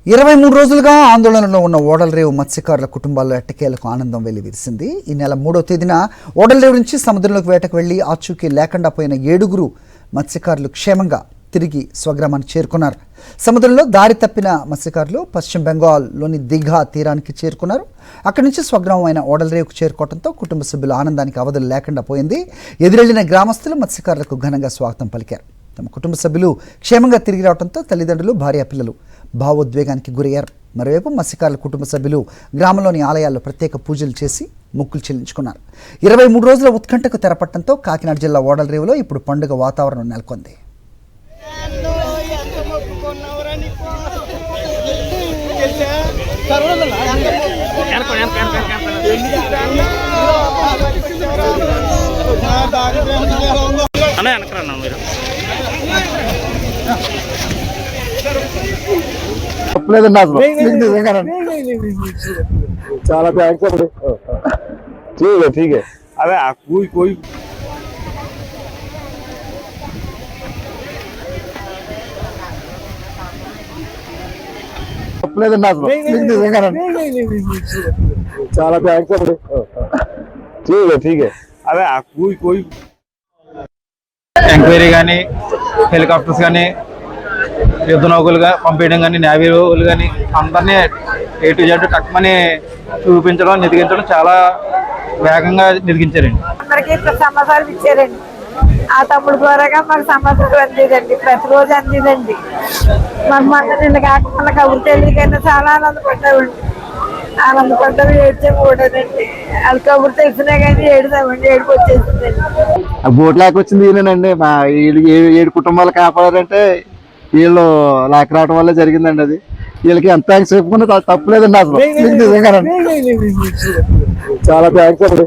23 రోజులుగా ఆందోళనలో ఉన్న ఓడలరేవు మత్స్యకారుల కుటుంబాల్లో ఎట్టకేలకు ఆనందం వెల్లివిరిసింది. ఈ నెల 3వ తేదీన ఓడలరేవు నుంచి సముద్రంలోకి వేటకు వెళ్లి ఆచూకీ లేకుండా పోయిన 7 మత్స్యకారులు క్షేమంగా తిరిగి స్వగ్రామానికి చేరుకున్నారు. సముద్రంలో దారి తప్పిన మత్స్యకారులు పశ్చిమ బెంగాల్లోని దిఘా తీరానికి చేరుకున్నారు. అక్కడి నుంచి స్వగ్రామం అయిన ఓడలరేవుకు చేరుకోవడంతో కుటుంబ సభ్యుల ఆనందానికి అవధులు లేకుండా పోయింది. ఎదురెళ్లిన గ్రామస్తులు మత్స్యకారులకు ఘనంగా స్వాగతం పలికారు. తమ కుటుంబ సభ్యులు క్షేమంగా తిరిగి రావడంతో తల్లిదండ్రులు, భార్య, పిల్లలు భావోద్వేగానికి గురయ్యారు. మరోవైపు మత్స్యకారుల కుటుంబ సభ్యులు గ్రామంలోని ఆలయాల్లో ప్రత్యేక పూజలు చేసి మొక్కులు చెల్లించుకున్నారు. 23 రోజుల ఉత్కంఠకు తెరపట్టడంతో కాకినాడ జిల్లా ఓడలరేవులో ఇప్పుడు పండుగ వాతావరణం నెలకొంది. చాలా థ్యాంక్స్ అండి. ठीक है अरे कोई చాలా థ్యాంక్స్ అండి. ठीक है అదే कोई ఎంక్వైరీ కానీ, హెలికాప్టర్స్ కానీ, యుద్ధ నౌకలుగా పంపించడం కానీ, నేవీలు కానీ అందరినీ A to Z టక్మని చూపించడం, నిదిగించడం చాలా వేగంగా నిదిగించారండి. అందరికీ సమాచారం ఇచ్చారండి. ఆ తమ్ముడు ద్వారాగా మాకు సమాచారం అందేదండి, ప్రతిరోజు అందేదండి. మాకు మన నిన్న కాక మన కబురు తెలియకైనా చాలా ఆనందపడ్డామండి. ఆనందపడ్డాము, ఏడ్చాము కూడానండి. వాళ్ళ కబురు తెలిసినా కానీ ఏడుదామండి, ఏడుపు వచ్చేసిందండి. బోట్ లాక్ వచ్చింది ఈయనండి. మా 7 కుటుంబాలు కాపాడారంటే వీళ్ళు లాక్ రావడం వల్ల జరిగిందండి. అది వీళ్ళకి ఎంత థ్యాంక్స్ చెప్పుకున్నా తప్పలేదండి. అసలు నిజంగానండి చాలా థ్యాంక్స్ అండి.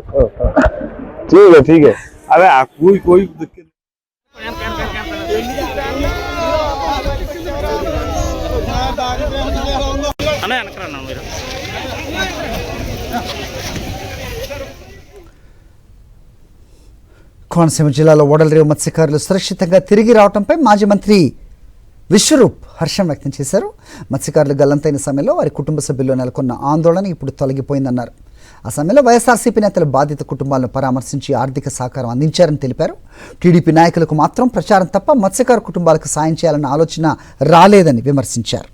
ठीक है అదే कोई కోనసీమ జిల్లాలో ఓడలరేవు మత్స్యకారులు సురక్షితంగా తిరిగి రావడంపై మాజీ మంత్రి విశ్వరూప్ హర్షం వ్యక్తం చేశారు. మత్స్యకారులు గల్లంతైన సమయంలో వారి కుటుంబ సభ్యుల్లో నెలకొన్న ఆందోళన ఇప్పుడు తొలగిపోయిందన్నారు. ఆ సమయంలో వైఎస్ఆర్సీపీ నేతలు బాధిత కుటుంబాలను పరామర్శించి ఆర్థిక సహకారం అందించారని తెలిపారు. టీడీపీ నాయకులకు మాత్రం ప్రచారం తప్ప మత్స్యకారు కుటుంబాలకు సాయం చేయాలన్న ఆలోచన రాలేదని విమర్శించారు.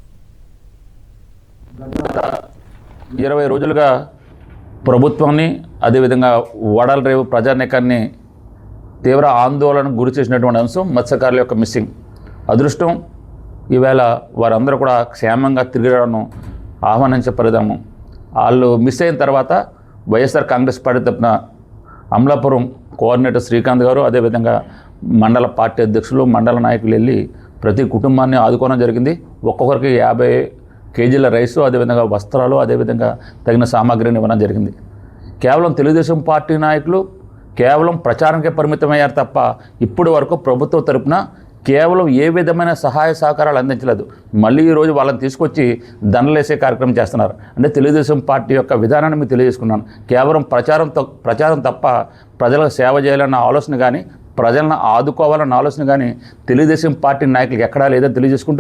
20 రోజులుగా ప్రభుత్వాన్ని, అదేవిధంగా ఓడలరేవు ప్రజానీకాన్ని తీవ్ర ఆందోళనకు గురి చేసినటువంటి అంశం మత్స్యకారుల యొక్క మిస్సింగ్. అదృష్టం ఈవేళ వారందరూ కూడా క్షేమంగా తిరిగి రావడం ఆహ్వానించే పరిణామం. వాళ్ళు మిస్ అయిన తర్వాత వైఎస్ఆర్ కాంగ్రెస్ పార్టీ తరపున అమలాపురం కోఆర్డినేటర్ శ్రీకాంత్ గారు, అదేవిధంగా మండల పార్టీ అధ్యక్షులు, మండల నాయకులు వెళ్ళి ప్రతి కుటుంబాన్ని ఆదుకోవడం జరిగింది. ఒక్కొక్కరికి 50 కేజీల రైసు, అదేవిధంగా వస్త్రాలు, అదేవిధంగా తగిన సామాగ్రిని ఇవ్వడం జరిగింది. కేవలం తెలుగుదేశం పార్టీ నాయకులు కేవలం ప్రచారానికే పరిమితమయ్యారు తప్ప ఇప్పటి వరకు ప్రభుత్వం తరపున కేవలం ఏ విధమైన సహాయ సహకారాలు అందించలేదు. మళ్ళీ ఈరోజు వాళ్ళని తీసుకొచ్చి దండలేసే కార్యక్రమం చేస్తున్నారు. అంటే తెలుగుదేశం పార్టీ యొక్క విధానాన్ని మీకు తెలియజేసుకున్నాను. కేవలం ప్రచారం తప్ప ప్రజలకు సేవ చేయాలన్న ఆలోచన కానీ, ప్రజలను ఆదుకోవాలన్న ఆలోచన కానీ తెలుగుదేశం పార్టీ నాయకులకు ఎక్కడా లేదని తెలియజేసుకుంటూ